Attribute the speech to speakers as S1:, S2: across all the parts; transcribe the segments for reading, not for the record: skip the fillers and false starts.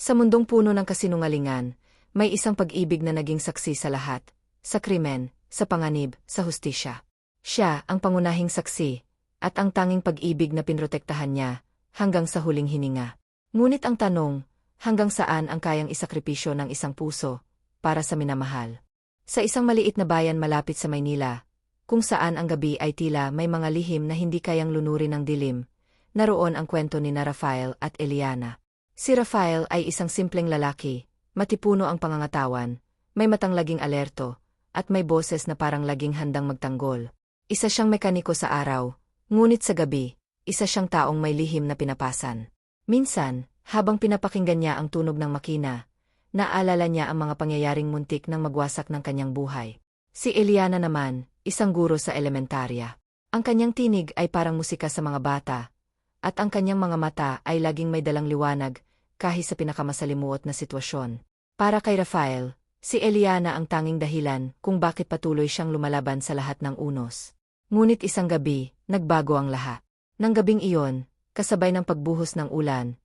S1: Sa mundong puno ng kasinungalingan, may isang pag-ibig na naging saksi sa lahat, sa krimen, sa panganib, sa hustisya. Siya ang pangunahing saksi, at ang tanging pag-ibig na pinrotektahan niya, hanggang sa huling hininga. Ngunit ang tanong, hanggang saan ang kayang isakripisyo ng isang puso, para sa minamahal? Sa isang maliit na bayan malapit sa Maynila, kung saan ang gabi ay tila may mga lihim na hindi kayang lunurin ng dilim, naroon ang kwento ni Rafael at Eliana. Si Rafael ay isang simpleng lalaki, matipuno ang pangangatawan, may matang laging alerto, at may boses na parang laging handang magtanggol. Isa siyang mekaniko sa araw, ngunit sa gabi, isa siyang taong may lihim na pinapasan. Minsan, habang pinapakinggan niya ang tunog ng makina, naalala niya ang mga pangyayaring muntik nang magwasak ng kanyang buhay. Si Eliana naman, isang guro sa elementarya. Ang kanyang tinig ay parang musika sa mga bata, at ang kanyang mga mata ay laging may dalang liwanag, kahit sa pinakamasalimuot na sitwasyon. Para kay Rafael, si Eliana ang tanging dahilan kung bakit patuloy siyang lumalaban sa lahat ng unos. Ngunit isang gabi, nagbago ang lahat. Nang gabing iyon, kasabay ng pagbuhos ng ulan,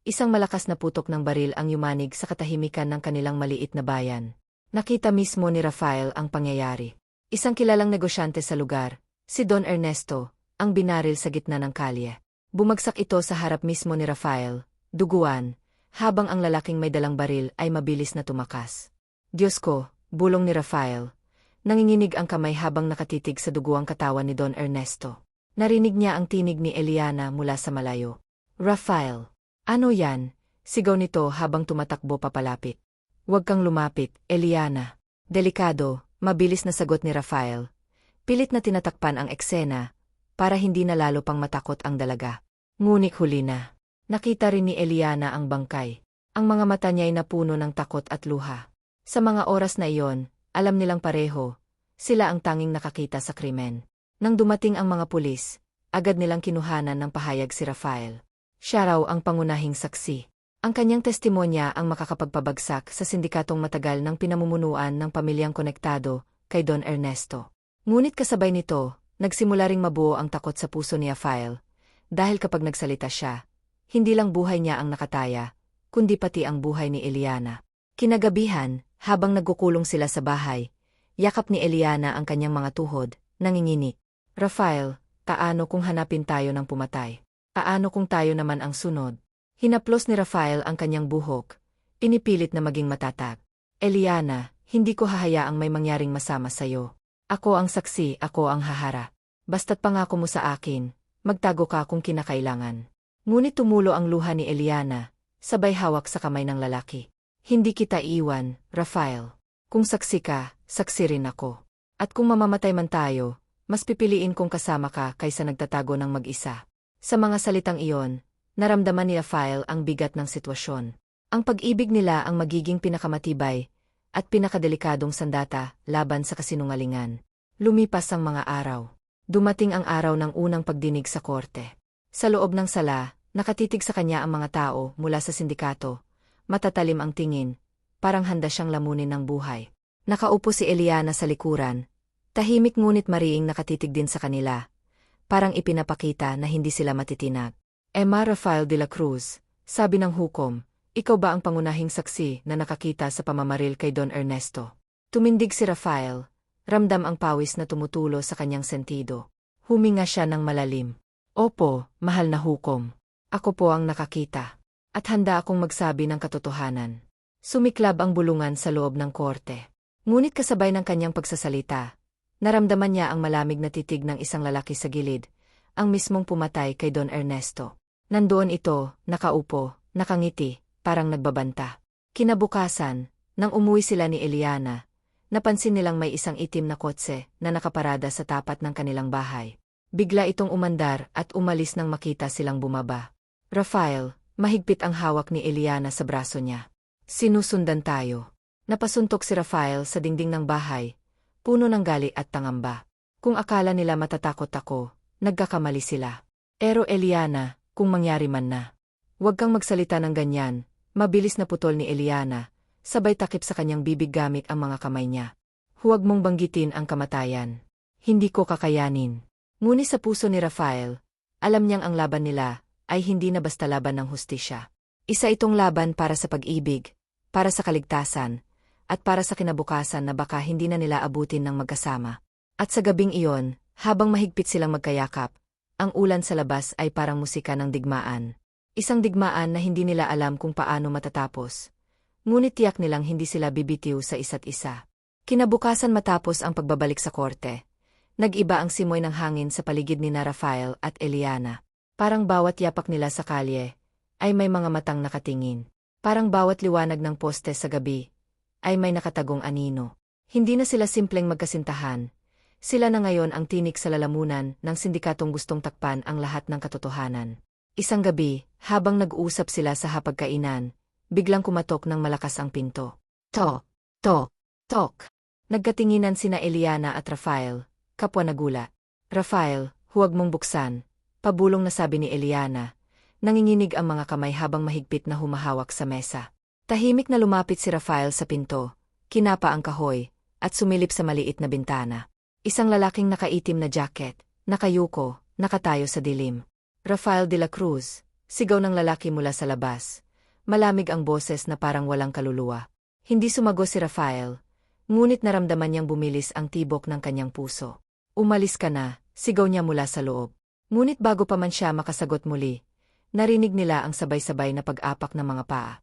S1: isang malakas na putok ng baril ang yumanig sa katahimikan ng kanilang maliit na bayan. Nakita mismo ni Rafael ang pangyayari. Isang kilalang negosyante sa lugar, si Don Ernesto, ang binaril sa gitna ng kalye. Bumagsak ito sa harap mismo ni Rafael, duguan, habang ang lalaking may dalang baril ay mabilis na tumakas. Diyos ko, bulong ni Rafael. Nanginginig ang kamay habang nakatitig sa duguang katawan ni Don Ernesto. Narinig niya ang tinig ni Eliana mula sa malayo. Rafael, ano yan? Sigaw nito habang tumatakbo papalapit. Huwag kang lumapit, Eliana. Delikado, mabilis na sagot ni Rafael. Pilit na tinatakpan ang eksena, para hindi na lalo pang matakot ang dalaga. Ngunit huli na. Nakita rin ni Eliana ang bangkay. Ang mga mata niya ay napuno ng takot at luha. Sa mga oras na iyon, alam nilang pareho, sila ang tanging nakakita sa krimen. Nang dumating ang mga pulis, agad nilang kinuhanan ng pahayag si Rafael. Siya raw ang pangunahing saksi. Ang kanyang testimonya ang makakapagpabagsak sa sindikatong matagal ng pinamumunuan ng pamilyang konektado kay Don Ernesto. Ngunit kasabay nito, nagsimula ring mabuo ang takot sa puso ni Rafael, dahil kapag nagsalita siya, hindi lang buhay niya ang nakataya, kundi pati ang buhay ni Eliana. Kinagabihan, habang nagkukulong sila sa bahay, yakap ni Eliana ang kanyang mga tuhod, nanginginig. Rafael, paano kung hanapin tayo ng pumatay? Paano kung tayo naman ang sunod? Hinaplos ni Rafael ang kanyang buhok, inipilit na maging matatag. Eliana, hindi ko hahayaang may mangyaring masama sa'yo. Ako ang saksi, ako ang hahara. Basta't pangako mo sa akin, magtago ka kung kinakailangan. Ngunit tumulo ang luha ni Eliana, sabay hawak sa kamay ng lalaki. Hindi kita iiwan, Rafael. Kung saksi ka, saksi rin ako. At kung mamamatay man tayo, mas pipiliin kong kasama ka kaysa nagtatago ng mag-isa. Sa mga salitang iyon, naramdaman ni Rafael ang bigat ng sitwasyon. Ang pag-ibig nila ang magiging pinakamatibay at pinakadelikadong sandata laban sa kasinungalingan. Lumipas ang mga araw. Dumating ang araw ng unang pagdinig sa korte. Sa loob ng sala, nakatitig sa kanya ang mga tao mula sa sindikato. Matatalim ang tingin, parang handa siyang lamunin ng buhay. Nakaupo si Eliana sa likuran. Tahimik ngunit mariing nakatitig din sa kanila. Parang ipinapakita na hindi sila matitinag. Emma Rafael de la Cruz, sabi ng hukom, ikaw ba ang pangunahing saksi na nakakita sa pamamaril kay Don Ernesto? Tumindig si Rafael, ramdam ang pawis na tumutulo sa kanyang sentido. Huminga siya ng malalim. Opo, mahal na hukom. Ako po ang nakakita. At handa akong magsabi ng katotohanan. Sumiklab ang bulungan sa loob ng korte. Ngunit kasabay ng kanyang pagsasalita, naramdaman niya ang malamig na titig ng isang lalaki sa gilid, ang mismong pumatay kay Don Ernesto. Nandoon ito, nakaupo, nakangiti, parang nagbabanta. Kinabukasan, nang umuwi sila ni Eliana, napansin nilang may isang itim na kotse na nakaparada sa tapat ng kanilang bahay. Bigla itong umandar at umalis nang makita silang bumaba. Rafael, mahigpit ang hawak ni Eliana sa braso niya. Sinusundan tayo. Napasuntok si Rafael sa dingding ng bahay, puno ng gali at tangamba. Kung akala nila matatakot ako, nagkakamali sila. Pero Eliana, kung mangyari man na. Huwag kang magsalita ng ganyan, mabilis na putol ni Eliana, sabay takip sa kanyang bibig gamit ang mga kamay niya. Huwag mong banggitin ang kamatayan. Hindi ko kakayanin. Ngunit sa puso ni Rafael, alam niyang ang laban nila ay hindi na basta laban ng hustisya. Isa itong laban para sa pag-ibig, para sa kaligtasan, at para sa kinabukasan na baka hindi na nila abutin ng magkasama. At sa gabing iyon, habang mahigpit silang magkayakap, ang ulan sa labas ay parang musika ng digmaan. Isang digmaan na hindi nila alam kung paano matatapos. Ngunit tiyak nilang hindi sila bibitiw sa isa't isa. Kinabukasan matapos ang pagbabalik sa korte, nag-iba ang simoy ng hangin sa paligid ni Rafael at Eliana. Parang bawat yapak nila sa kalye ay may mga matang nakatingin. Parang bawat liwanag ng poste sa gabi ay may nakatagong anino. Hindi na sila simpleng magkasintahan. Sila na ngayon ang tinik sa lalamunan ng sindikatong gustong takpan ang lahat ng katotohanan. Isang gabi, habang nag-uusap sila sa hapagkainan, biglang kumatok ng malakas ang pinto. Tok. Nagkatinginan sina Eliana at Rafael, kapwa nagulat. Rafael, huwag mong buksan, pabulong na sabi ni Eliana. Nanginginig ang mga kamay habang mahigpit na humahawak sa mesa. Tahimik na lumapit si Rafael sa pinto, kinapa ang kahoy, at sumilip sa maliit na bintana. Isang lalaking nakaitim na jacket, nakayuko, nakatayo sa dilim. Rafael de la Cruz, sigaw ng lalaki mula sa labas. Malamig ang boses na parang walang kaluluwa. Hindi sumagot si Rafael, ngunit naramdaman niyang bumilis ang tibok ng kanyang puso. Umalis ka na, sigaw niya mula sa loob. Ngunit bago pa man siya makasagot muli, narinig nila ang sabay-sabay na pag-apak ng mga paa.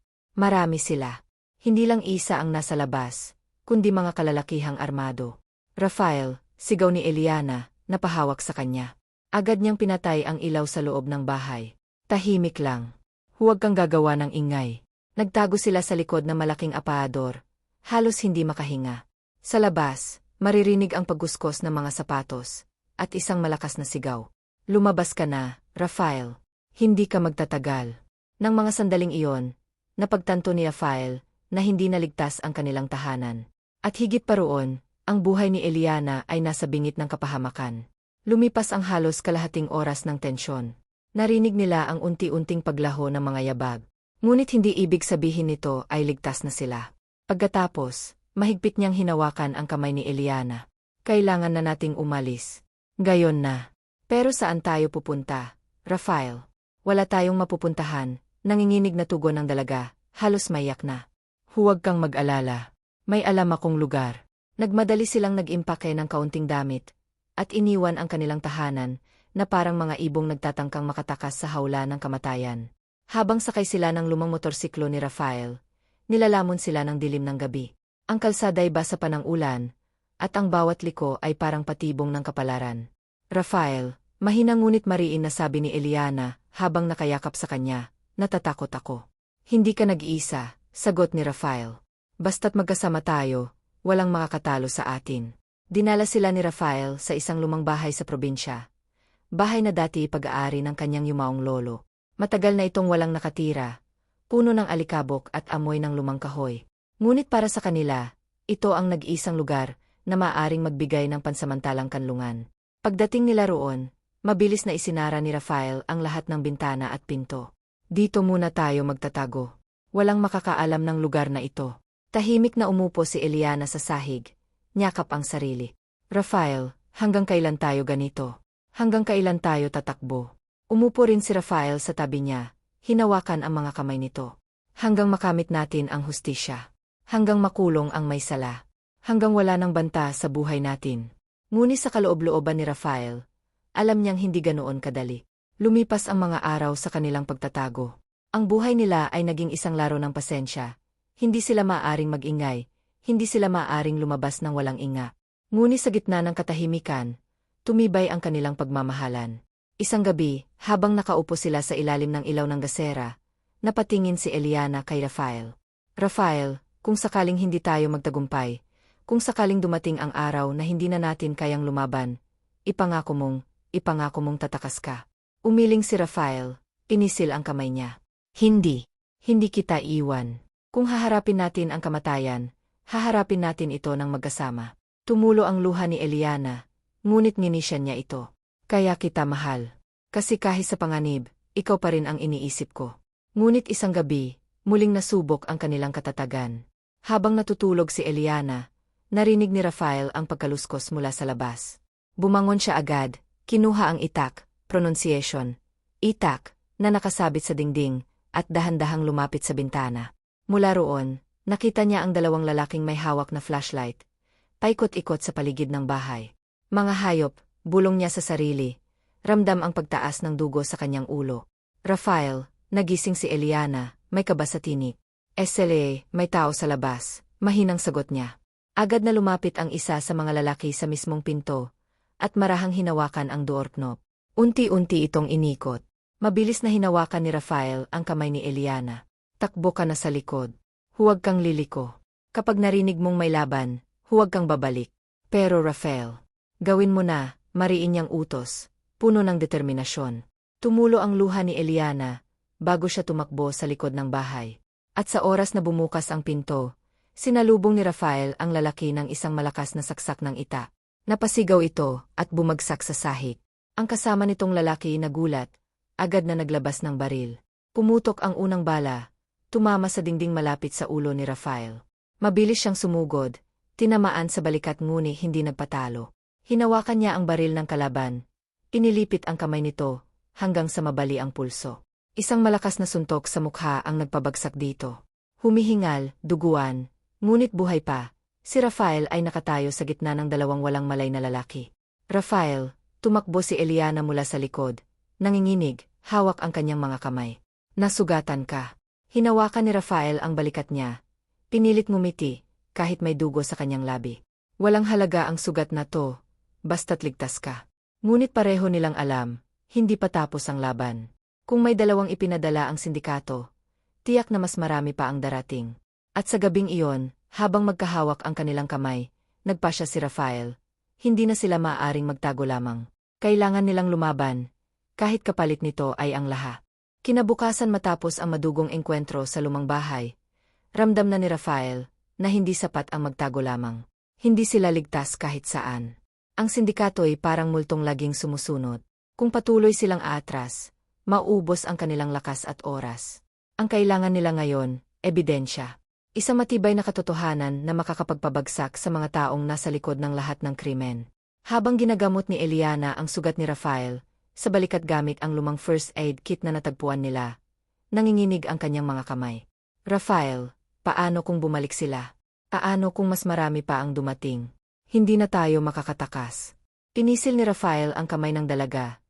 S1: Marami sila. Hindi lang isa ang nasa labas, kundi mga kalalakihang armado. Rafael, sigaw ni Eliana, napahawak sa kanya. Agad niyang pinatay ang ilaw sa loob ng bahay. Tahimik lang. Huwag kang gagawa ng ingay. Nagtago sila sa likod ng malaking apaador. Halos hindi makahinga. Sa labas, maririnig ang pagguskos ng mga sapatos, at isang malakas na sigaw. Lumabas ka na, Rafael. Hindi ka magtatagal. Nang mga sandaling iyon, napagtanto ni Rafael na hindi naligtas ang kanilang tahanan. At higit pa roon, ang buhay ni Eliana ay nasa bingit ng kapahamakan. Lumipas ang halos kalahating oras ng tensyon. Narinig nila ang unti-unting paglaho ng mga yabag. Ngunit hindi ibig sabihin nito ay ligtas na sila. Pagkatapos, mahigpit niyang hinawakan ang kamay ni Eliana. Kailangan na nating umalis. Gayon na. Pero saan tayo pupunta, Rafael? Wala tayong mapupuntahan, nanginginig na tugon ng dalaga, halos maiyak na. Huwag kang mag-alala. May alam akong lugar. Nagmadali silang nag-impake ng kaunting damit, at iniwan ang kanilang tahanan, na parang mga ibong nagtatangkang makatakas sa hawla ng kamatayan. Habang sakay sila ng lumang motorsiklo ni Rafael, nilalamon sila ng dilim ng gabi. Ang kalsada'y basa pa ng ulan, at ang bawat liko ay parang patibong ng kapalaran. Rafael, mahina ngunit mariin na sabi ni Eliana, habang nakayakap sa kanya, natatakot ako. Hindi ka nag-iisa, sagot ni Rafael. Basta't magkasama tayo, walang makakatalo sa atin. Dinala sila ni Rafael sa isang lumang bahay sa probinsya. Bahay na dati pag-aari ng kanyang yumaong lolo. Matagal na itong walang nakatira, puno ng alikabok at amoy ng lumang kahoy. Ngunit para sa kanila, ito ang nag-iisang lugar na maaaring magbigay ng pansamantalang kanlungan. Pagdating nila roon, mabilis na isinara ni Rafael ang lahat ng bintana at pinto. Dito muna tayo magtatago. Walang makakaalam ng lugar na ito. Tahimik na umupo si Eliana sa sahig. Nyakap ang sarili. Rafael, hanggang kailan tayo ganito? Hanggang kailan tayo tatakbo? Umupo rin si Rafael sa tabi niya, hinawakan ang mga kamay nito. Hanggang makamit natin ang hustisya. Hanggang makulong ang may sala. Hanggang wala ng banta sa buhay natin. Ngunit sa kaloob-looban ni Rafael, alam niyang hindi ganoon kadali. Lumipas ang mga araw sa kanilang pagtatago. Ang buhay nila ay naging isang laro ng pasensya. Hindi sila maaaring mag-ingay. Hindi sila maaaring lumabas ng walang inga. Ngunit sa gitna ng katahimikan, tumibay ang kanilang pagmamahalan. Isang gabi, habang nakaupo sila sa ilalim ng ilaw ng gasera, napatingin si Eliana kay Rafael. Rafael, kung sakaling hindi tayo magtagumpay, kung sakaling dumating ang araw na hindi na natin kayang lumaban, ipangako mong tatakas ka. Umiling si Rafael, pinisil ang kamay niya. Hindi kita iwan. Kung haharapin natin ang kamatayan, haharapin natin ito ng magkasama. Tumulo ang luha ni Eliana, ngunit nginisyan niya ito. Kaya kita mahal. Kasi kahit sa panganib, ikaw pa rin ang iniisip ko. Ngunit isang gabi, muling nasubok ang kanilang katatagan. Habang natutulog si Eliana, narinig ni Rafael ang pagkaluskos mula sa labas. Bumangon siya agad, kinuha ang itak, pronunciation, itak, na nakasabit sa dingding, at dahan-dahang lumapit sa bintana. Mula roon, nakita niya ang dalawang lalaking may hawak na flashlight, paikot-ikot sa paligid ng bahay. Mga hayop, bulong niya sa sarili. Ramdam ang pagtaas ng dugo sa kanyang ulo. Rafael, nagising si Eliana, may kaba sa tinik. SLA, may tao sa labas, mahinang sagot niya. Agad na lumapit ang isa sa mga lalaki sa mismong pinto, at marahang hinawakan ang door knob. Unti-unti itong inikot. Mabilis na hinawakan ni Rafael ang kamay ni Eliana. Takbo ka na sa likod. Huwag kang liliko. Kapag narinig mong may laban, huwag kang babalik. Pero Rafael, gawin mo na, mariin niyang utos, puno ng determinasyon. Tumulo ang luha ni Eliana, bago siya tumakbo sa likod ng bahay. At sa oras na bumukas ang pinto, sinalubong ni Rafael ang lalaki ng isang malakas na saksak ng ita. Napasigaw ito at bumagsak sa sahig. Ang kasama nitong lalaki nagulat, agad na naglabas ng baril. Pumutok ang unang bala, tumama sa dingding malapit sa ulo ni Rafael. Mabilis siyang sumugod, tinamaan sa balikat ngunit hindi nagpatalo. Hinawakan niya ang baril ng kalaban. Inilipit ang kamay nito, hanggang sa mabali ang pulso. Isang malakas na suntok sa mukha ang nagpabagsak dito. Humihingal, duguan, ngunit buhay pa. Si Rafael ay nakatayo sa gitna ng dalawang walang malay na lalaki. Rafael, tumakbo si Eliana mula sa likod. Nanginginig, hawak ang kanyang mga kamay. Nasugatan ka. Hinawakan ni Rafael ang balikat niya. Pinilit ngumiti, kahit may dugo sa kanyang labi. Walang halaga ang sugat na to, basta't ligtas ka. Ngunit pareho nilang alam, hindi pa tapos ang laban. Kung may dalawang ipinadala ang sindikato, tiyak na mas marami pa ang darating. At sa gabing iyon, habang magkahawak ang kanilang kamay, nagpasya si Rafael. Hindi na sila maaaring magtago lamang. Kailangan nilang lumaban, kahit kapalit nito ay ang laha. Kinabukasan matapos ang madugong engkwentro sa lumang bahay, ramdam na ni Rafael na hindi sapat ang magtago lamang. Hindi sila ligtas kahit saan. Ang sindikato ay parang multong laging sumusunod. Kung patuloy silang aatras, maubos ang kanilang lakas at oras. Ang kailangan nila ngayon, ebidensya. Isang matibay na katotohanan na makakapagpabagsak sa mga taong nasa likod ng lahat ng krimen. Habang ginagamot ni Eliana ang sugat ni Rafael, sa balikat gamit ang lumang first aid kit na natagpuan nila, nanginginig ang kanyang mga kamay. Rafael, paano kung bumalik sila? Paano kung mas marami pa ang dumating? Hindi na tayo makakatakas. Pinisil ni Rafael ang kamay ng dalaga.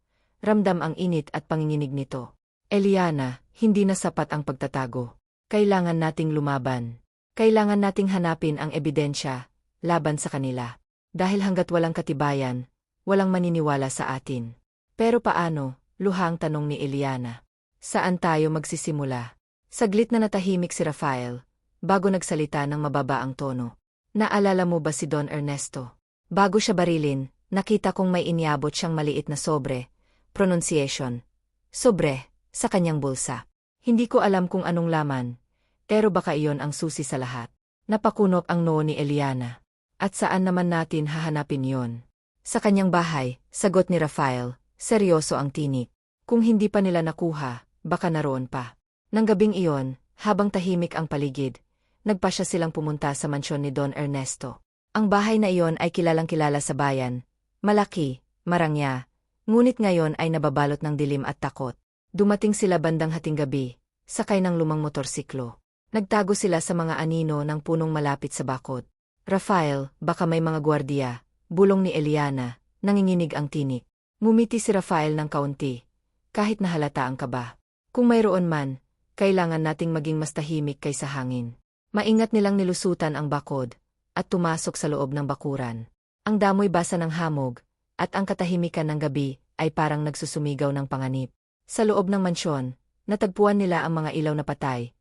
S1: Ramdam ang init at panginginig nito. Eliana, hindi na sapat ang pagtatago. Kailangan nating lumaban. Kailangan nating hanapin ang ebidensya, laban sa kanila. Dahil hanggat walang katibayan, walang maniniwala sa atin. Pero paano? Luhang tanong ni Eliana. Saan tayo magsisimula? Saglit na natahimik si Rafael, bago nagsalita ng mababa ang tono. Naalala mo ba si Don Ernesto? Bago siya barilin, nakita kong may iniabot siyang maliit na sobre, pronunciation, sobre, sa kanyang bulsa. Hindi ko alam kung anong laman, pero baka iyon ang susi sa lahat. Napakunot ang noo ni Eliana. At saan naman natin hahanapin yon? Sa kanyang bahay, sagot ni Rafael, seryoso ang tinik. Kung hindi pa nila nakuha, baka naroon pa. Nang gabing iyon, habang tahimik ang paligid, nagpasya silang pumunta sa mansyon ni Don Ernesto. Ang bahay na iyon ay kilalang-kilala sa bayan. Malaki, marangya, ngunit ngayon ay nababalot ng dilim at takot. Dumating sila bandang hating gabi, sakay ng lumang motorsiklo. Nagtago sila sa mga anino ng punong malapit sa bakod. Rafael, baka may mga gwardiya, bulong ni Eliana, nanginginig ang tinik. Ngumiti si Rafael ng kaunti, kahit nahalata ang kaba. Kung mayroon man, kailangan nating maging mas tahimik kaysa hangin. Maingat nilang nilusutan ang bakod, at tumasok sa loob ng bakuran. Ang damoy basa ng hamog, at ang katahimikan ng gabi, ay parang nagsusumigaw ng panganib. Sa loob ng mansyon, natagpuan nila ang mga ilaw na patay,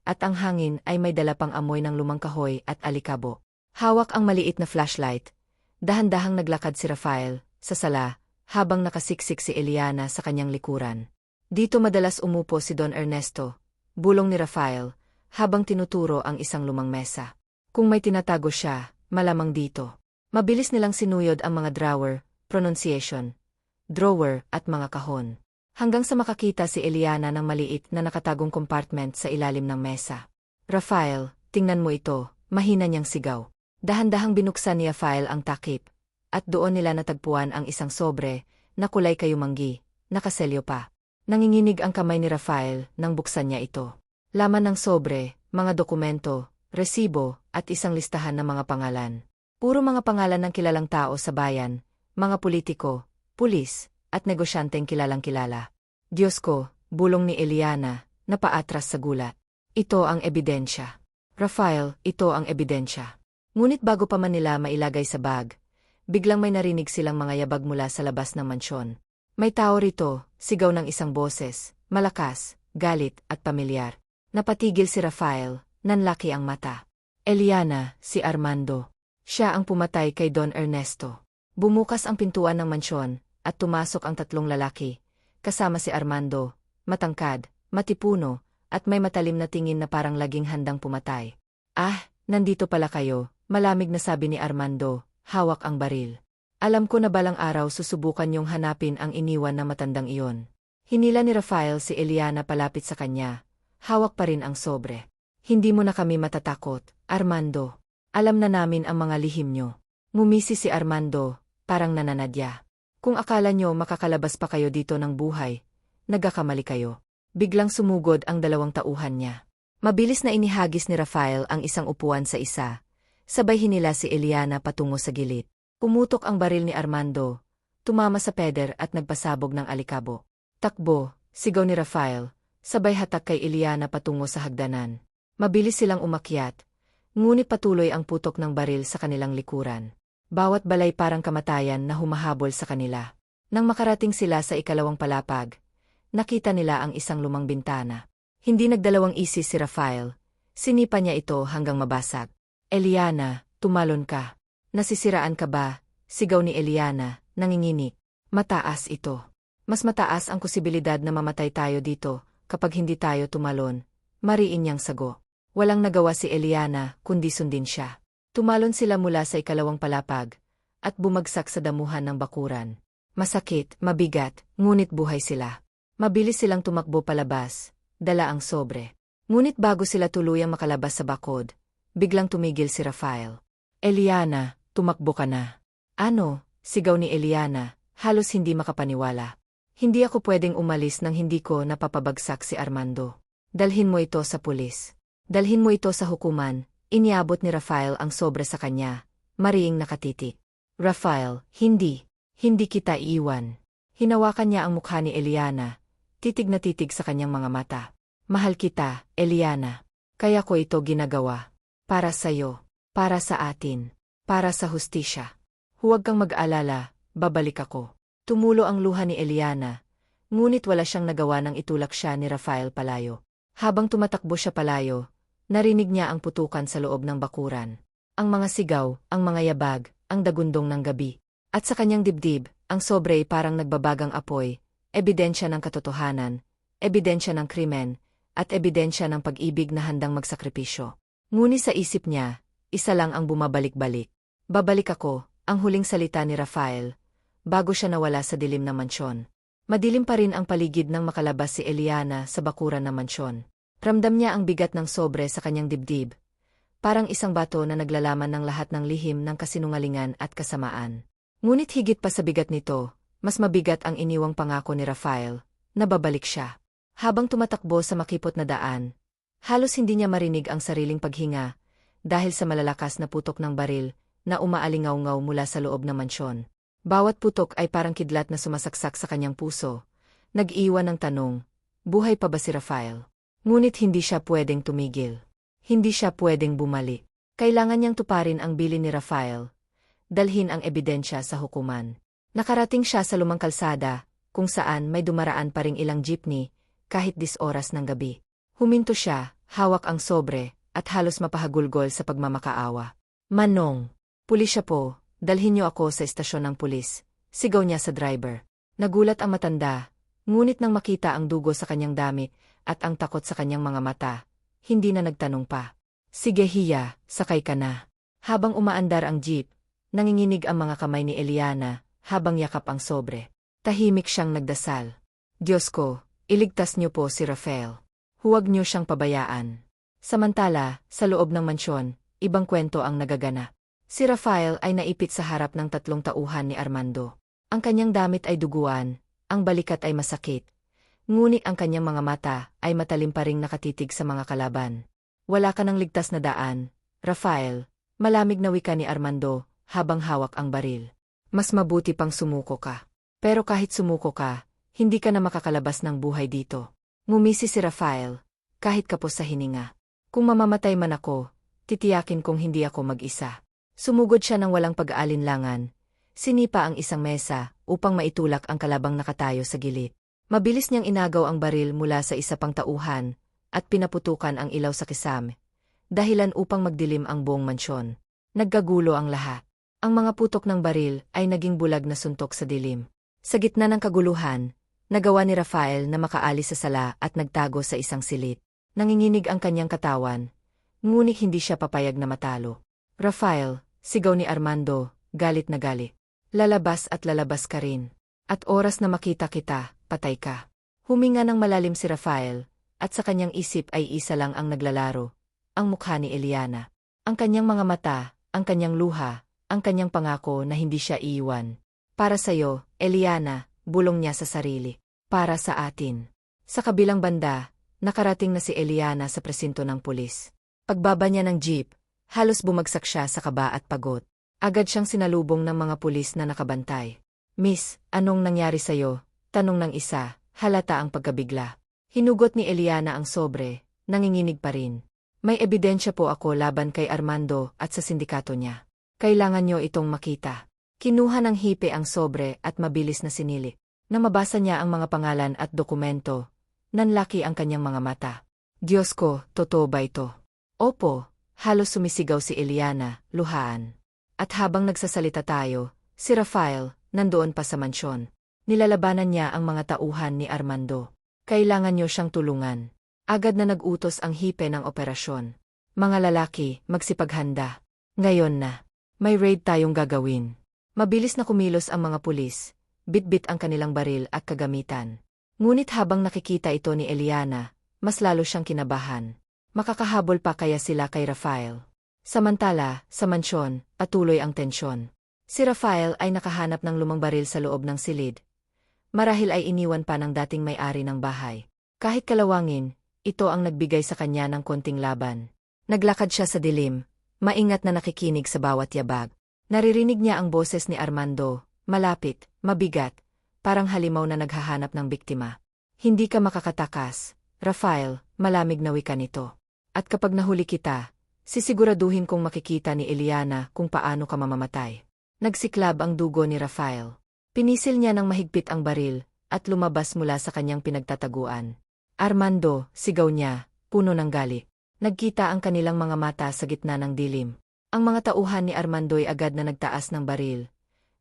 S1: at ang hangin ay may dala pang amoy ng lumang kahoy at alikabo. Hawak ang maliit na flashlight. Dahan-dahang naglakad si Rafael, sa sala, habang nakasiksik si Eliana sa kanyang likuran. Dito madalas umupo si Don Ernesto, bulong ni Rafael, habang tinuturo ang isang lumang mesa. Kung may tinatago siya, malamang dito. Mabilis nilang sinuyod ang mga drawer, pronunciation, drawer at mga kahon. Hanggang sa makakita si Eliana ng maliit na nakatagong compartment sa ilalim ng mesa. Rafael, tingnan mo ito, mahina niyang sigaw. Dahan-dahang binuksan ni Rafael ang takip, at doon nila natagpuan ang isang sobre, na kulay kayumanggi, nakaselyo pa. Nanginginig ang kamay ni Rafael nang buksan niya ito. Laman ng sobre, mga dokumento, resibo, at isang listahan ng mga pangalan. Puro mga pangalan ng kilalang tao sa bayan, mga politiko, pulis, at negosyanteng kilalang-kilala. Diyos ko, bulong ni Eliana, napaatras sa gulat. Ito ang ebidensya. Rafael, ito ang ebidensya. Ngunit bago pa man nila mailagay sa bag, biglang may narinig silang mga yabag mula sa labas ng mansyon. May tao rito, sigaw ng isang boses, malakas, galit, at pamilyar. Napatigil si Rafael, nanlaki ang mata. Eliana, si Armando. Siya ang pumatay kay Don Ernesto. Bumukas ang pintuan ng mansyon, at tumasok ang tatlong lalaki, kasama si Armando, matangkad, matipuno, at may matalim na tingin na parang laging handang pumatay. Ah, nandito pala kayo, malamig na sabi ni Armando, hawak ang baril. Alam ko na balang araw susubukan niyong hanapin ang iniwan na matandang iyon. Hinila ni Rafael si Eliana palapit sa kanya, hawak pa rin ang sobre. Hindi mo na kami matatakot, Armando. Alam na namin ang mga lihim niyo. Ngumisi si Armando, parang nananadya. Kung akala niyo makakalabas pa kayo dito ng buhay, nagkakamali kayo. Biglang sumugod ang dalawang tauhan niya. Mabilis na inihagis ni Rafael ang isang upuan sa isa. Sabay hinila si Eliana patungo sa gilid. Pumutok ang baril ni Armando, tumama sa peder at nagpasabog ng alikabo. Takbo, sigaw ni Rafael, sabay hatak kay Eliana patungo sa hagdanan. Mabilis silang umakyat, ngunit patuloy ang putok ng baril sa kanilang likuran. Bawat balay parang kamatayan na humahabol sa kanila. Nang makarating sila sa ikalawang palapag, nakita nila ang isang lumang bintana. Hindi nagdalawang isip si Rafael. Sinipa niya ito hanggang mabasag. Eliana, tumalon ka. Nasisiraan ka ba? Sigaw ni Eliana, nanginginig. Mataas ito. Mas mataas ang posibilidad na mamatay tayo dito kapag hindi tayo tumalon. Mariin niyang sago. Walang nagawa si Eliana kundi sundin siya. Tumalon sila mula sa ikalawang palapag at bumagsak sa damuhan ng bakuran. Masakit, mabigat, ngunit buhay sila. Mabilis silang tumakbo palabas, dala ang sobre. Ngunit bago sila tuluyang makalabas sa bakod, biglang tumigil si Rafael. Eliana, tumakbo ka na. Ano? Sigaw ni Eliana, halos hindi makapaniwala. Hindi ako pwedeng umalis nang hindi ko napapabagsak si Armando. Dalhin mo ito sa pulis. Dalhin mo ito sa hukuman. Iniabot ni Rafael ang sobre sa kanya, mariing nakatitik. Rafael, hindi. Hindi kita iiwan. Hinawakan niya ang mukha ni Eliana, titig na titig sa kanyang mga mata. Mahal kita, Eliana. Kaya ko ito ginagawa. Para sa'yo. Para sa atin. Para sa hustisya. Huwag kang mag-alala, babalik ako. Tumulo ang luha ni Eliana, ngunit wala siyang nagawa nang itulak siya ni Rafael palayo. Habang tumatakbo siya palayo, narinig niya ang putukan sa loob ng bakuran. Ang mga sigaw, ang mga yabag, ang dagundong ng gabi. At sa kanyang dibdib, ang sobre ay parang nagbabagang apoy, ebidensya ng katotohanan, ebidensya ng krimen, at ebidensya ng pag-ibig na handang magsakripisyo. Ngunit sa isip niya, isa lang ang bumabalik-balik. Babalik ako, ang huling salita ni Rafael, bago siya nawala sa dilim ng mansyon. Madilim pa rin ang paligid nang makalabas si Eliana sa bakuran ng mansyon. Ramdam niya ang bigat ng sobre sa kanyang dibdib. Parang isang bato na naglalaman ng lahat ng lihim ng kasinungalingan at kasamaan. Ngunit higit pa sa bigat nito, mas mabigat ang iniwang pangako ni Rafael, na babalik siya. Habang tumatakbo sa makipot na daan, halos hindi niya marinig ang sariling paghinga, dahil sa malalakas na putok ng baril, na umaalingaw-ngaw mula sa loob ng mansyon. Bawat putok ay parang kidlat na sumasaksak sa kanyang puso. Nag-iwan ng tanong, buhay pa ba si Rafael? Ngunit hindi siya pwedeng tumigil. Hindi siya pwedeng bumalik. Kailangan niyang tuparin ang bilin ni Rafael. Dalhin ang ebidensya sa hukuman. Nakarating siya sa lumang kalsada, kung saan may dumaraan pa ring ilang jeepney, kahit 10 oras ng gabi. Huminto siya, hawak ang sobre, at halos mapahagulgol sa pagmamakaawa. Manong, pulis siya po, dalhin niyo ako sa estasyon ng pulis, sigaw niya sa driver. Nagulat ang matanda, ngunit nang makita ang dugo sa kanyang damit, at ang takot sa kanyang mga mata, hindi na nagtanong pa. Sige hiya, sakay ka na. Habang umaandar ang jeep, nanginginig ang mga kamay ni Eliana, habang yakap ang sobre. Tahimik siyang nagdasal. Diyos ko, iligtas niyo po si Rafael. Huwag niyo siyang pabayaan. Samantala, sa loob ng mansyon, ibang kwento ang nagagana. Si Rafael ay naipit sa harap ng 3 tauhan ni Armando. Ang kanyang damit ay duguan, ang balikat ay masakit. Ngunit ang kanyang mga mata ay matalim pa ring nakatitig sa mga kalaban. Wala ka ng ligtas na daan, Rafael, malamig na wika ni Armando, habang hawak ang baril. Mas mabuti pang sumuko ka. Pero kahit sumuko ka, hindi ka na makakalabas ng buhay dito. Ngumisi si Rafael, kahit kapos sa hininga. Kung mamamatay man ako, titiyakin kong hindi ako mag-isa. Sumugod siya ng walang pag-aalinlangan. Sinipa ang isang mesa upang maitulak ang kalabang nakatayo sa gilid. Mabilis niyang inagaw ang baril mula sa isa pang tauhan at pinaputukan ang ilaw sa kisame. Dahilan upang magdilim ang buong mansyon. Nagkagulo ang lahat. Ang mga putok ng baril ay naging bulag na suntok sa dilim. Sa gitna ng kaguluhan, nagawa ni Rafael na makaalis sa sala at nagtago sa isang silid. Nanginginig ang kanyang katawan, ngunit hindi siya papayag na matalo. Rafael, sigaw ni Armando, galit na galit. Lalabas at lalabas ka rin. At oras na makita kita, patay ka. Huminga ng malalim si Rafael, at sa kanyang isip ay isa lang ang naglalaro, ang mukha ni Eliana. Ang kanyang mga mata, ang kanyang luha, ang kanyang pangako na hindi siya iiwan. Para sa'yo, Eliana, bulong niya sa sarili. Para sa atin. Sa kabilang banda, nakarating na si Eliana sa presinto ng pulis. Pagbaba niya ng jeep, halos bumagsak siya sa kaba at pagod. Agad siyang sinalubong ng mga pulis na nakabantay. Miss, anong nangyari sa'yo? Tanong ng isa, halata ang pagkabigla. Hinugot ni Eliana ang sobre, nanginginig pa rin. May ebidensya po ako laban kay Armando at sa sindikato niya. Kailangan niyo itong makita. Kinuha ng hipe ang sobre at mabilis na sinili. Na mabasa niya ang mga pangalan at dokumento. Nanlaki ang kanyang mga mata. Diyos ko, totoo ba ito? Opo, halos sumisigaw si Eliana, luhaan. At habang nagsasalita tayo, si Rafael, nandoon pa sa mansyon. Nilalabanan niya ang mga tauhan ni Armando. Kailangan niyo siyang tulungan. Agad na nag-utos ang hipe ng operasyon. Mga lalaki, magsipaghanda. Ngayon na. May raid tayong gagawin. Mabilis na kumilos ang mga pulis. Bitbit ang kanilang baril at kagamitan. Ngunit habang nakikita ito ni Eliana, mas lalo siyang kinabahan. Makakahabol pa kaya sila kay Rafael? Samantala, sa mansyon, patuloy ang tensyon. Si Rafael ay nakahanap ng lumang baril sa loob ng silid. Marahil ay iniwan pa ng dating may-ari ng bahay. Kahit kalawangin, ito ang nagbigay sa kanya ng konting laban. Naglakad siya sa dilim, maingat na nakikinig sa bawat yabag. Naririnig niya ang boses ni Armando, malapit, mabigat, parang halimaw na naghahanap ng biktima. Hindi ka makakatakas, Rafael, malamig na wika nito. At kapag nahuli kita, sisiguraduhin kong makikita ni Eliana kung paano ka mamamatay. Nagsiklab ang dugo ni Rafael. Pinisil niya ng mahigpit ang baril, at lumabas mula sa kanyang pinagtataguan. Armando, sigaw niya, puno ng galit. Nagkita ang kanilang mga mata sa gitna ng dilim. Ang mga tauhan ni Armando'y agad na nagtaas ng baril.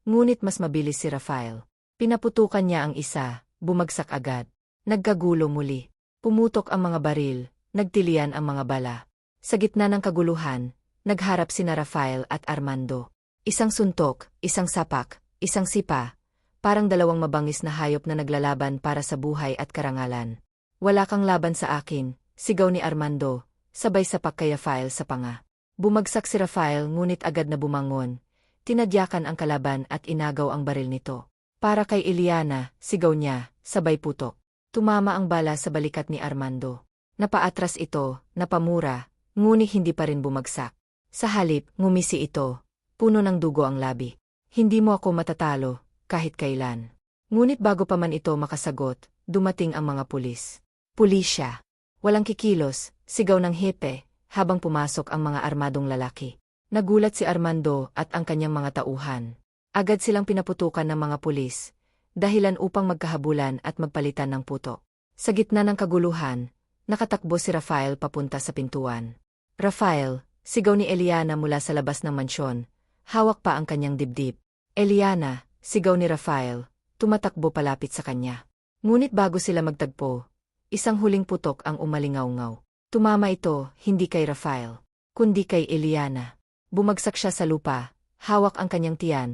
S1: Ngunit mas mabilis si Rafael. Pinaputukan niya ang isa, bumagsak agad. Nagkagulo muli. Pumutok ang mga baril, nagtilian ang mga bala. Sa gitna ng kaguluhan, nagharap sina Rafael at Armando. Isang suntok, isang sapak, isang sipa. Parang dalawang mabangis na hayop na naglalaban para sa buhay at karangalan. Wala kang laban sa akin, sigaw ni Armando, sabay sapak kay Rafael sa panga. Bumagsak si Rafael ngunit agad na bumangon. Tinadyakan ang kalaban at inagaw ang baril nito. Para kay Eliana, sigaw niya, sabay putok. Tumama ang bala sa balikat ni Armando. Napaatras ito, napamura, ngunit hindi pa rin bumagsak. Sa halip, ngumisi ito, puno ng dugo ang labi. Hindi mo ako matatalo, kahit kailan. Ngunit bago pa man ito makasagot, dumating ang mga pulis. Pulisya. Walang kikilos, sigaw ng hepe, habang pumasok ang mga armadong lalaki. Nagulat si Armando at ang kanyang mga tauhan. Agad silang pinaputukan ng mga pulis, dahilan upang magkahabulan at magpalitan ng puto. Sa gitna ng kaguluhan, nakatakbo si Rafael papunta sa pintuan. Rafael, sigaw ni Eliana mula sa labas ng mansyon, hawak pa ang kanyang dibdib. Eliana, sigaw ni Rafael, tumatakbo palapit sa kanya. Ngunit bago sila magtagpo, isang huling putok ang umalingaw-ngaw. Tumama ito, hindi kay Rafael, kundi kay Eliana. Bumagsak siya sa lupa, hawak ang kanyang tiyan,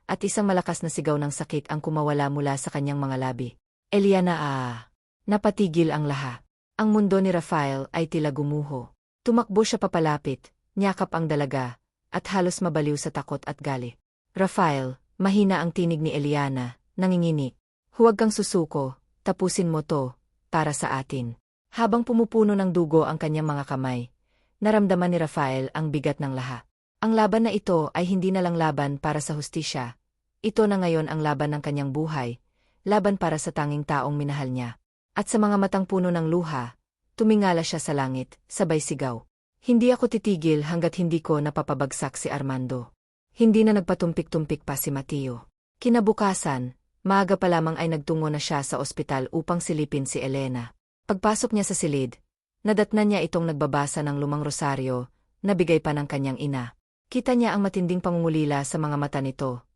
S1: at isang malakas na sigaw ng sakit ang kumawala mula sa kanyang mga labi. Eliana. Napatigil ang lahat. Ang mundo ni Rafael ay tila gumuho. Tumakbo siya papalapit, niyakap ang dalaga, at halos mabaliw sa takot at galit. Rafael, mahina ang tinig ni Eliana, nangingini. Huwag kang susuko, tapusin mo to, para sa atin. Habang pumupuno ng dugo ang kanyang mga kamay, naramdaman ni Rafael ang bigat ng lahat. Ang laban na ito ay hindi na lang laban para sa hustisya. Ito na ngayon ang laban ng kanyang buhay, laban para sa tanging taong minahal niya. At sa mga matang puno ng luha, tumingala siya sa langit, sabay sigaw. Hindi ako titigil hanggat hindi ko napapabagsak si Armando. Hindi na nagpatumpik-tumpik pa si Mateo. Kinabukasan, maaga pa lamang ay nagtungo na siya sa ospital upang silipin si Elena. Pagpasok niya sa silid, nadatnan niya itong nagbabasa ng lumang rosaryo, na bigay pa ng kanyang ina. Kita niya ang matinding pangungulila sa mga mata nito.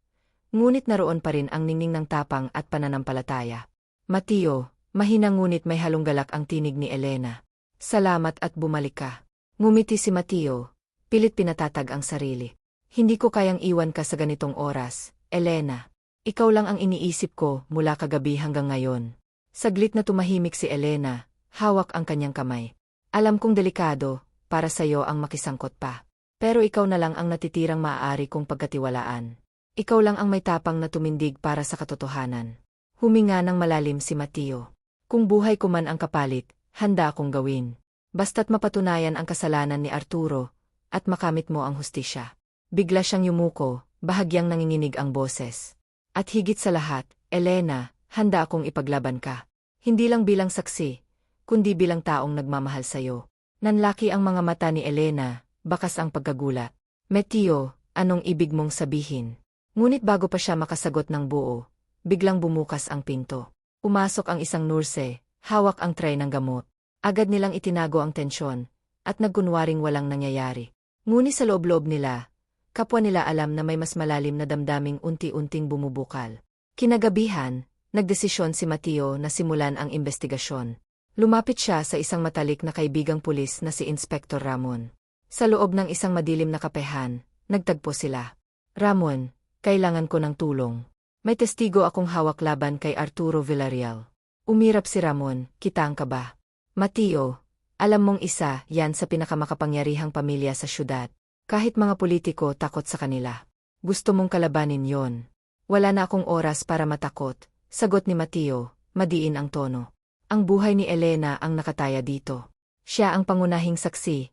S1: Ngunit naroon pa rin ang ningning ng tapang at pananampalataya. Mateo, mahina ngunit may halong galak ang tinig ni Elena. Salamat at bumalik ka. Ngumiti si Mateo, pilit pinatatag ang sarili. Hindi ko kayang iwan ka sa ganitong oras, Elena. Ikaw lang ang iniisip ko mula kagabi hanggang ngayon. Saglit na tumahimik si Elena, hawak ang kanyang kamay. Alam kong delikado, para sa'yo ang makisangkot pa. Pero ikaw na lang ang natitirang maaari kong pagkatiwalaan. Ikaw lang ang may tapang na tumindig para sa katotohanan. Huminga ng malalim si Mateo. Kung buhay ko man ang kapalit, handa akong gawin. Basta't mapatunayan ang kasalanan ni Arturo, at makamit mo ang hustisya. Bigla siyang yumuko, bahagyang nanginginig ang boses. At higit sa lahat, Elena, handa akong ipaglaban ka. Hindi lang bilang saksi, kundi bilang taong nagmamahal sa'yo. Nanlaki ang mga mata ni Elena, bakas ang pagkagulat. Mateo, anong ibig mong sabihin? Ngunit bago pa siya makasagot ng buo, biglang bumukas ang pinto. Pumasok ang isang nurse, hawak ang tray ng gamot. Agad nilang itinago ang tensyon, at nagkunwaring walang nangyayari. Ngunit sa loob-loob nila, kapwa nila alam na may mas malalim na damdaming unti-unting bumubukal. Kinagabihan, nagdesisyon si Mateo na simulan ang investigasyon. Lumapit siya sa isang matalik na kaibigang pulis na si Inspektor Ramon. Sa loob ng isang madilim na kapehan, nagtagpo sila. Ramon, kailangan ko ng tulong. May testigo akong hawak laban kay Arturo Villarreal. Umirap si Ramon, kitang ka ba? Mateo, alam mong isa yan sa pinakamakapangyarihang pamilya sa syudad. Kahit mga politiko takot sa kanila. Gusto mong kalabanin yon. Wala na akong oras para matakot, sagot ni Mateo, madiin ang tono. Ang buhay ni Elena ang nakataya dito. Siya ang pangunahing saksi,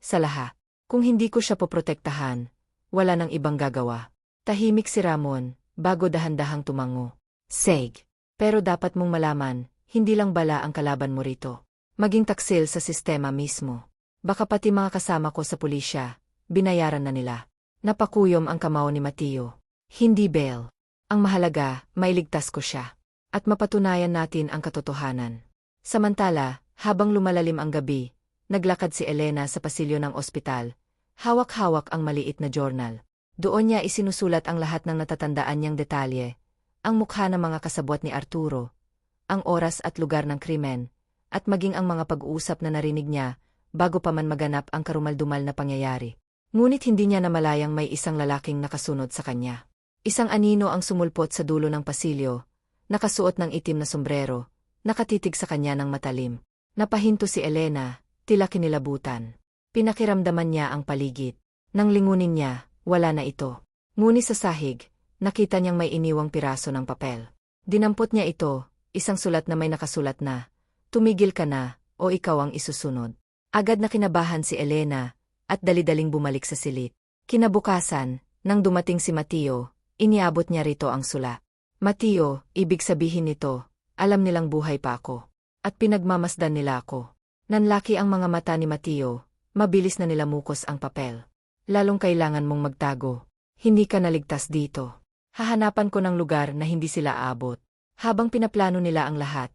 S1: sa lahat. Kung hindi ko siya poprotektahan, wala nang ibang gagawa. Tahimik si Ramon, bago dahan-dahang tumango. Seg. Pero dapat mong malaman, hindi lang bala ang kalaban mo rito. Maging taksil sa sistema mismo. Baka pati mga kasama ko sa pulisya, binayaran na nila. Napakuyom ang kamao ni Mateo. Hindi bail. Ang mahalaga, mailigtas ko siya. At mapatunayan natin ang katotohanan. Samantala, habang lumalalim ang gabi, naglakad si Elena sa pasilyo ng ospital. Hawak-hawak ang maliit na journal. Doon niya isinusulat ang lahat ng natatandaan niyang detalye, ang mukha ng mga kasabwat ni Arturo, ang oras at lugar ng krimen, at maging ang mga pag-uusap na narinig niya bago pa man maganap ang karumaldumal na pangyayari. Ngunit hindi niya namalayang may isang lalaking nakasunod sa kanya. Isang anino ang sumulpot sa dulo ng pasilyo, nakasuot ng itim na sombrero, nakatitig sa kanya ng matalim. Napahinto si Elena, tila kinilabutan. Pinakiramdaman niya ang paligid. Nang lingunin niya, wala na ito. Ngunit sa sahig, nakita niyang may iniwang piraso ng papel. Dinampot niya ito, isang sulat na may nakasulat na, "Tumigil ka na, o ikaw ang isusunod." Agad na kinabahan si Elena, at dali-daling bumalik sa silid. Kinabukasan, nang dumating si Mateo, iniabot niya rito ang sulat. "Mateo, ibig sabihin nito, alam nilang buhay pa ako. At pinagmamasdan nila ako." Nanlaki ang mga mata ni Mateo, mabilis na nilamukos ang papel. "Lalong kailangan mong magtago. Hindi ka naligtas dito. Hahanapan ko ng lugar na hindi sila aabot." Habang pinaplano nila ang lahat,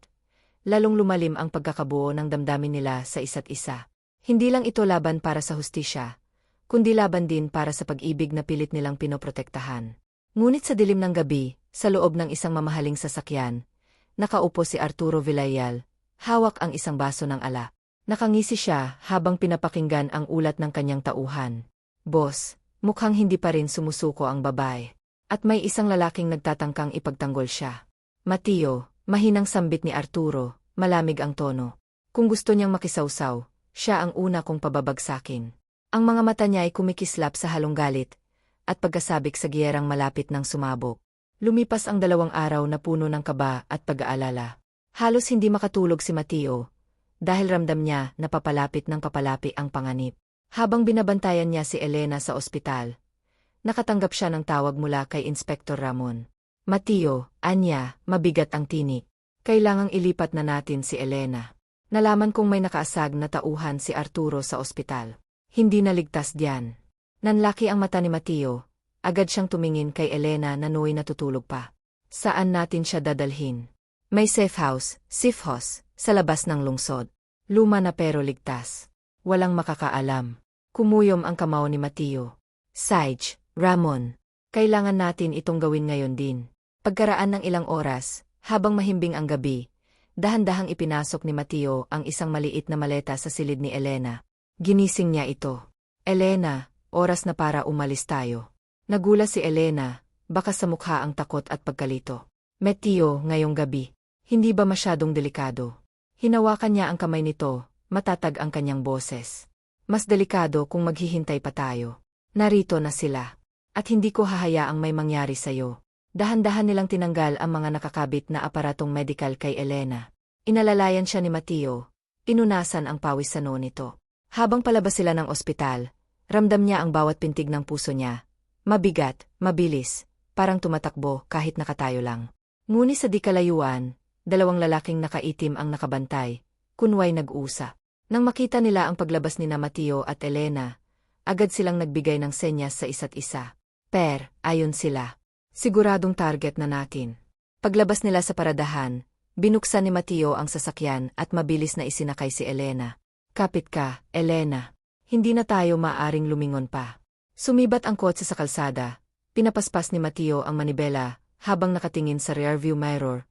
S1: lalong lumalim ang pagkakabuo ng damdamin nila sa isa't isa. Hindi lang ito laban para sa hustisya, kundi laban din para sa pag-ibig na pilit nilang pinoprotektahan. Ngunit sa dilim ng gabi, sa loob ng isang mamahaling sasakyan, nakaupo si Arturo Villarreal, hawak ang isang baso ng ala. Nakangisi siya habang pinapakinggan ang ulat ng kanyang tauhan. "Boss, mukhang hindi pa rin sumusuko ang babae." At may isang lalaking nagtatangkang ipagtanggol siya. "Mateo," mahinang sambit ni Arturo, malamig ang tono. "Kung gusto niyang makisawsaw, siya ang una kong pababagsakin." Ang mga mata niya ay kumikislap sa halong galit, at pagkasabik sa giyerang malapit ng sumabog. Lumipas ang 2 araw na puno ng kaba at pag-aalala. Halos hindi makatulog si Mateo, dahil ramdam niya na papalapit ng papalapi ang panganib. Habang binabantayan niya si Elena sa ospital, nakatanggap siya ng tawag mula kay Inspektor Ramon. Mateo, anya, mabigat ang tinik. Kailangang ilipat na natin si Elena. Nalaman kong may nakaasag na tauhan si Arturo sa ospital. Hindi naligtas diyan. Nanlaki ang mata ni Mateo, agad siyang tumingin kay Elena na nooy natutulog pa. Saan natin siya dadalhin? May safe house, sa labas ng lungsod. Luma na pero ligtas. Walang makakaalam. Kumuyom ang kamao ni Mateo. Sage, Ramon, kailangan natin itong gawin ngayon din. Pagkaraan ng ilang oras, habang mahimbing ang gabi, dahan-dahang ipinasok ni Mateo ang isang maliit na maleta sa silid ni Elena. Ginising niya ito. Elena, oras na para umalis tayo. Nagula si Elena, baka sa mukha ang takot at pagkalito. Mateo, ngayong gabi. Hindi ba masyadong delikado? Hinawakan niya ang kamay nito, matatag ang kanyang boses. Mas delikado kung maghihintay pa tayo. Narito na sila. At hindi ko hahayaang may mangyari sa'yo. Dahan-dahan nilang tinanggal ang mga nakakabit na aparatong medical kay Elena. Inalalayan siya ni Mateo. Pinunasan ang pawis sa noo nito. Habang palabas sila ng ospital, ramdam niya ang bawat pintig ng puso niya. Mabigat, mabilis, parang tumatakbo kahit nakatayo lang. Ngunit sa di kalayuan, dalawang lalaking nakaitim ang nakabantay, kunway nag-usa. Nang makita nila ang paglabas ni Mateo at Elena, agad silang nagbigay ng senyas sa isa't isa. Ayon sila. Siguradong target na natin. Paglabas nila sa paradahan, binuksan ni Mateo ang sasakyan at mabilis na isinakay si Elena. Kapit ka, Elena. Hindi na tayo maaring lumingon pa. Sumibat ang kotse sa kalsada. Pinapaspas ni Mateo ang manibela habang nakatingin sa rearview mirror.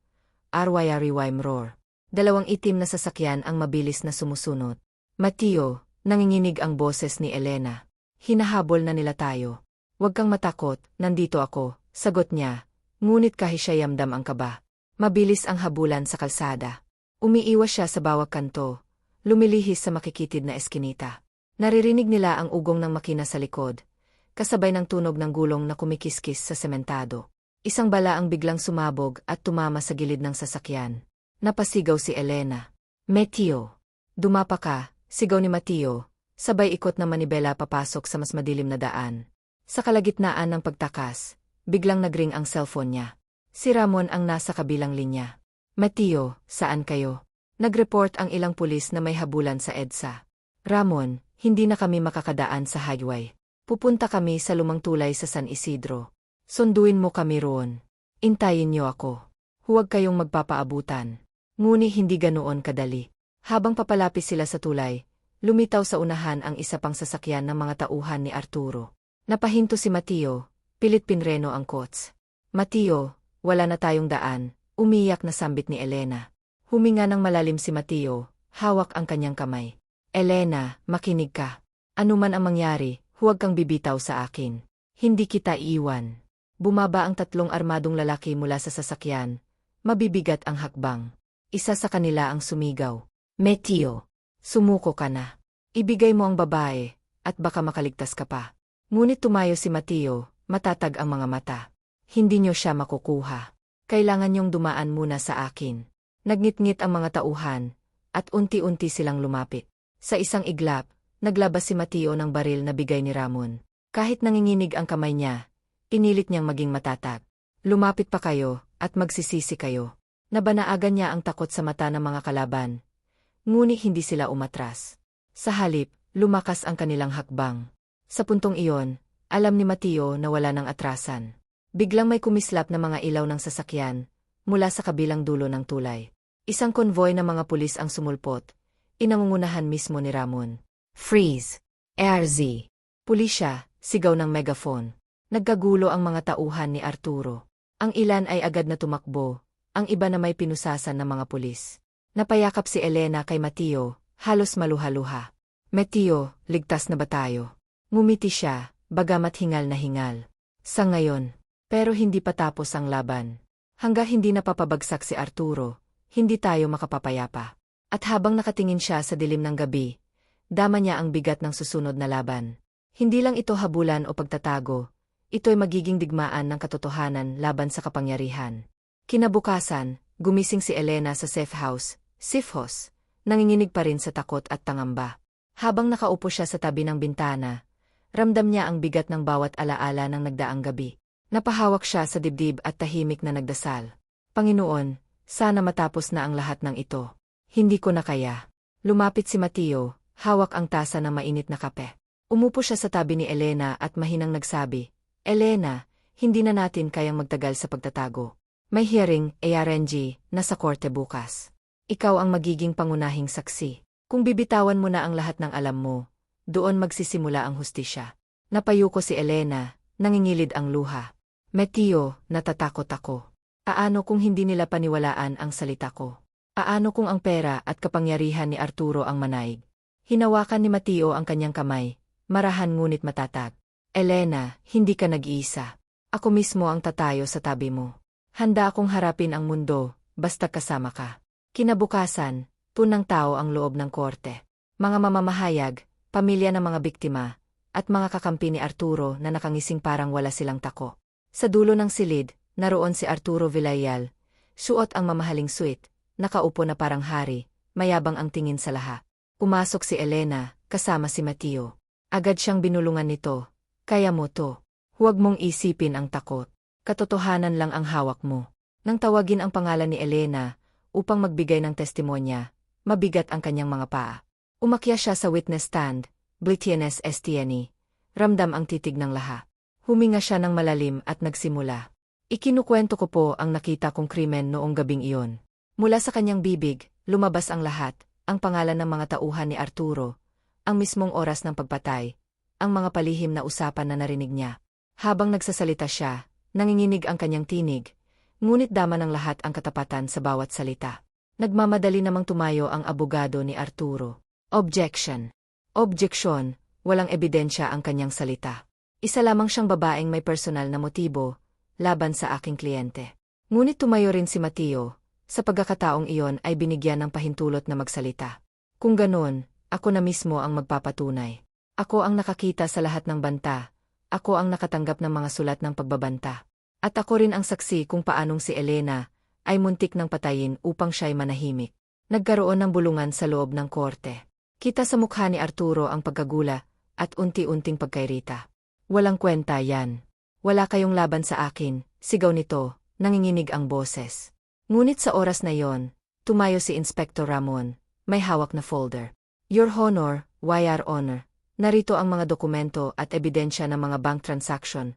S1: Arwayariwime roar. Dalawang itim na sasakyan ang mabilis na sumusunod. Mateo, nanginginig ang boses ni Elena. Hinahabol na nila tayo. Huwag kang matakot, nandito ako, sagot niya. Ngunit kahisyayamdam ang kaba. Mabilis ang habulan sa kalsada. Umiiwas siya sa bawat kanto. Lumilihis sa makikitid na eskinita. Naririnig nila ang ugong ng makina sa likod, kasabay ng tunog ng gulong na kumikiskis sa sementado. Isang bala ang biglang sumabog at tumama sa gilid ng sasakyan. Napasigaw si Elena. Mateo! Dumapa ka, sigaw ni Mateo, sabay ikot na manibela papasok sa mas madilim na daan. Sa kalagitnaan ng pagtakas, biglang nagring ang cellphone niya. Si Ramon ang nasa kabilang linya. Mateo, saan kayo? Nag-report ang ilang pulis na may habulan sa EDSA. Ramon, hindi na kami makakadaan sa highway. Pupunta kami sa lumang tulay sa San Isidro. Sunduin mo kami roon. Intayin niyo ako. Huwag kayong magpapaabutan. Ngunit hindi ganoon kadali. Habang papalapis sila sa tulay, lumitaw sa unahan ang isa pang sasakyan ng mga tauhan ni Arturo. Napahinto si Mateo, pilit pinreno ang kots. Mateo, wala na tayong daan, umiyak na sambit ni Elena. Huminga ng malalim si Mateo, hawak ang kanyang kamay. Elena, makinig ka. Ano man ang mangyari, huwag kang bibitaw sa akin. Hindi kita iiwan. Bumaba ang tatlong armadong lalaki mula sa sasakyan. Mabibigat ang hakbang. Isa sa kanila ang sumigaw. Mateo, sumuko ka na. Ibigay mo ang babae, at baka makaligtas ka pa. Ngunit tumayo si Mateo, matatag ang mga mata. Hindi niyo siya makukuha. Kailangan niyong dumaan muna sa akin. Nagngit-ngit ang mga tauhan, at unti-unti silang lumapit. Sa isang iglap, naglabas si Mateo ng baril na bigay ni Ramon. Kahit nanginginig ang kamay niya, pinilit niyang maging matatag. Lumapit pa kayo, at magsisisi kayo. Nabanaagan niya ang takot sa mata ng mga kalaban. Ngunit hindi sila umatras. Sa halip, lumakas ang kanilang hakbang. Sa puntong iyon, alam ni Mateo na wala ng atrasan. Biglang may kumislap na mga ilaw ng sasakyan, mula sa kabilang dulo ng tulay. Isang konvoy ng mga pulis ang sumulpot, inangungunahan mismo ni Ramon. Freeze! RZ! Pulisya, sigaw ng megaphone. Nagkagulo ang mga tauhan ni Arturo. Ang ilan ay agad na tumakbo, ang iba na may pinusasan ng mga pulis. Napayakap si Elena kay Mateo, halos maluha-luha. Mateo, ligtas na ba tayo? Ngumiti siya, bagamat hingal na hingal. Sa ngayon, pero hindi pa tapos ang laban. Hanggang hindi napapabagsak si Arturo, hindi tayo makapapayapa. At habang nakatingin siya sa dilim ng gabi, dama niya ang bigat ng susunod na laban. Hindi lang ito habulan o pagtatago, ito'y magiging digmaan ng katotohanan laban sa kapangyarihan. Kinabukasan, gumising si Elena sa safe house, safehouse, nanginginig pa rin sa takot at tangamba. Habang nakaupo siya sa tabi ng bintana, ramdam niya ang bigat ng bawat alaala ng nagdaang gabi. Napahawak siya sa dibdib at tahimik na nagdasal. Panginoon, sana matapos na ang lahat ng ito. Hindi ko na kaya. Lumapit si Mateo, hawak ang tasa ng mainit na kape. Umupo siya sa tabi ni Elena at mahinang nagsabi, Elena, hindi na natin kayang magtagal sa pagtatago. May hearing, ARNG, na sa korte bukas. Ikaw ang magiging pangunahing saksi. Kung bibitawan mo na ang lahat ng alam mo, doon magsisimula ang hustisya. Napayuko si Elena, nangingilid ang luha. Mateo, natatakot ako. Paano kung hindi nila paniwalaan ang salita ko? Paano kung ang pera at kapangyarihan ni Arturo ang manaig? Hinawakan ni Mateo ang kanyang kamay, marahan ngunit matatag. Elena, hindi ka nag-iisa. Ako mismo ang tatayo sa tabi mo. Handa akong harapin ang mundo, basta kasama ka. Kinabukasan, punang tao ang loob ng korte. Mga mamamahayag, pamilya ng mga biktima, at mga kakampi ni Arturo na nakangising parang wala silang tako. Sa dulo ng silid, naroon si Arturo Villarreal, suot ang mamahaling suit, nakaupo na parang hari, mayabang ang tingin sa lahat. Pumasok si Elena, kasama si Mateo. Agad siyang binulungan nito, kaya mo to. Huwag mong isipin ang takot. Katotohanan lang ang hawak mo. Nang tawagin ang pangalan ni Elena, upang magbigay ng testimonya, mabigat ang kanyang mga paa. Umakyat siya sa witness stand, Blitienes Estieni. Ramdam ang titig ng lahat. Huminga siya ng malalim at nagsimula. Ikinukwento ko po ang nakita kong krimen noong gabing iyon. Mula sa kanyang bibig, lumabas ang lahat, ang pangalan ng mga tauhan ni Arturo, ang mismong oras ng pagpatay, ang mga palihim na usapan na narinig niya. Habang nagsasalita siya, nanginginig ang kanyang tinig, ngunit dama ng lahat ang katapatan sa bawat salita. Nagmamadali namang tumayo ang abogado ni Arturo. Objection. Objeksyon, walang ebidensya ang kanyang salita. Isa lamang siyang babaeng may personal na motibo, laban sa aking kliyente. Ngunit tumayo rin si Mateo, sa pagkakataong iyon ay binigyan ng pahintulot na magsalita. Kung ganon, ako na mismo ang magpapatunay. Ako ang nakakita sa lahat ng banta, ako ang nakatanggap ng mga sulat ng pagbabanta. At ako rin ang saksi kung paanong si Elena ay muntik ng patayin upang siya'y manahimik. Nagkaroon ng bulungan sa loob ng korte. Kita sa mukha ni Arturo ang pagkagula at unti-unting pagkairita. Walang kwenta yan. Wala kayong laban sa akin, sigaw nito, nanginginig ang boses. Ngunit sa oras na yon, tumayo si Inspector Ramon, may hawak na folder. Your Honor, Your Honor, narito ang mga dokumento at ebidensya ng mga bank transaction,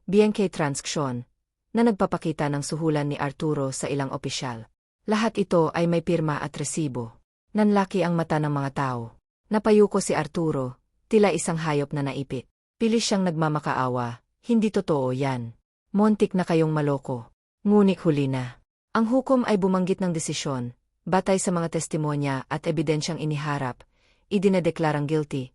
S1: BNK transaction, na nagpapakita ng suhulan ni Arturo sa ilang opisyal. Lahat ito ay may pirma at resibo. Nanlaki ang mata ng mga tao. Napayuko si Arturo, tila isang hayop na naipit. Pilis siyang nagmamakaawa, hindi totoo yan. Montik na kayong maloko. Ngunit huli na. Ang hukom ay bumanggit ng desisyon, batay sa mga testimonya at ebidensyang iniharap, idinedeklarang guilty,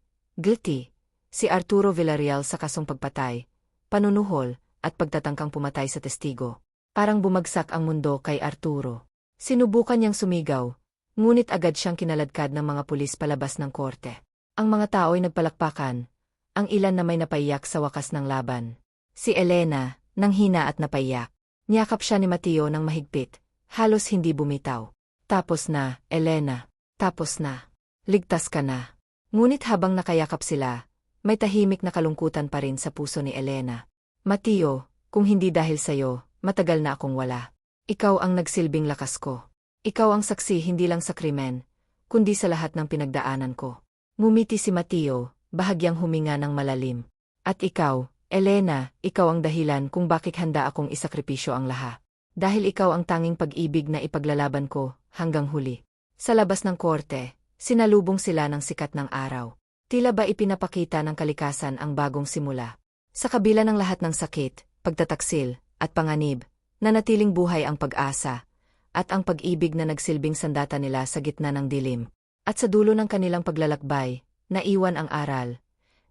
S1: si Arturo Villarreal sa kasong pagpatay, panunuhol, at pagtatangkang pumatay sa testigo. Parang bumagsak ang mundo kay Arturo. Sinubukan niyang sumigaw, ngunit agad siyang kinaladkad ng mga pulis palabas ng korte. Ang mga tao ay nagpalakpakan, ang ilan na may napaiyak sa wakas ng laban. Si Elena, nanghina at napaiyak. Niyakap siya ni Mateo ng mahigpit, halos hindi bumitaw. Tapos na, Elena. Tapos na. Ligtas ka na. Ngunit habang nakayakap sila, may tahimik na kalungkutan pa rin sa puso ni Elena. Mateo, kung hindi dahil sa'yo, matagal na akong wala. Ikaw ang nagsilbing lakas ko. Ikaw ang saksi hindi lang sa krimen, kundi sa lahat ng pinagdaanan ko. Ngumiti si Mateo, bahagyang huminga ng malalim. At ikaw, Elena, ikaw ang dahilan kung bakit handa akong isakripisyo ang lahat. Dahil ikaw ang tanging pag-ibig na ipaglalaban ko, hanggang huli. Sa labas ng korte, sinalubong sila ng sikat ng araw. Tila ba ipinapakita ng kalikasan ang bagong simula. Sa kabila ng lahat ng sakit, pagtataksil, at panganib, nanatiling buhay ang pag-asa, at ang pag-ibig na nagsilbing sandata nila sa gitna ng dilim. At sa dulo ng kanilang paglalakbay, naiwan ang aral,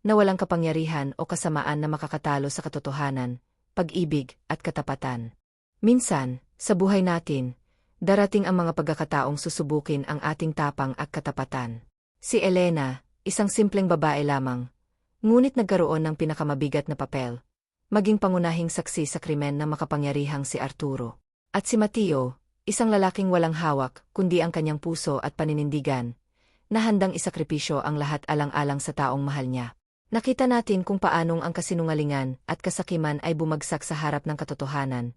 S1: na walang kapangyarihan o kasamaan na makakatalo sa katotohanan, pag-ibig at katapatan. Minsan, sa buhay natin, darating ang mga pagkakataong susubukin ang ating tapang at katapatan. Si Elena, isang simpleng babae lamang, ngunit nagkaroon ng pinakamabigat na papel, maging pangunahing saksi sa krimen na makapangyarihang si Arturo. At si Mateo, Isang lalaking walang hawak, kundi ang kanyang puso at paninindigan, na handang isakripisyo ang lahat alang-alang sa taong mahal niya. Nakita natin kung paanong ang kasinungalingan at kasakiman ay bumagsak sa harap ng katotohanan,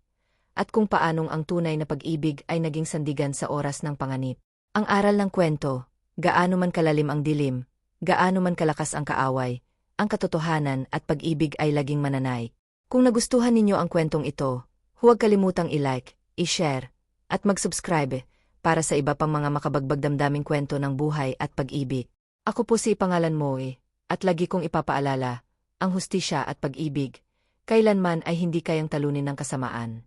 S1: at kung paanong ang tunay na pag-ibig ay naging sandigan sa oras ng panganib. Ang aral ng kwento, gaano man kalalim ang dilim, gaano man kalakas ang kaaway, ang katotohanan at pag-ibig ay laging mananay. Kung nagustuhan ninyo ang kwentong ito, huwag kalimutang i-like, i-share, at mag-subscribe para sa iba pang mga makabagbag damdaming kwento ng buhay at pag-ibig. Ako po si Pangalan Moe, at lagi kong ipapaalala, ang hustisya at pag-ibig, kailanman ay hindi kayang talunin ng kasamaan.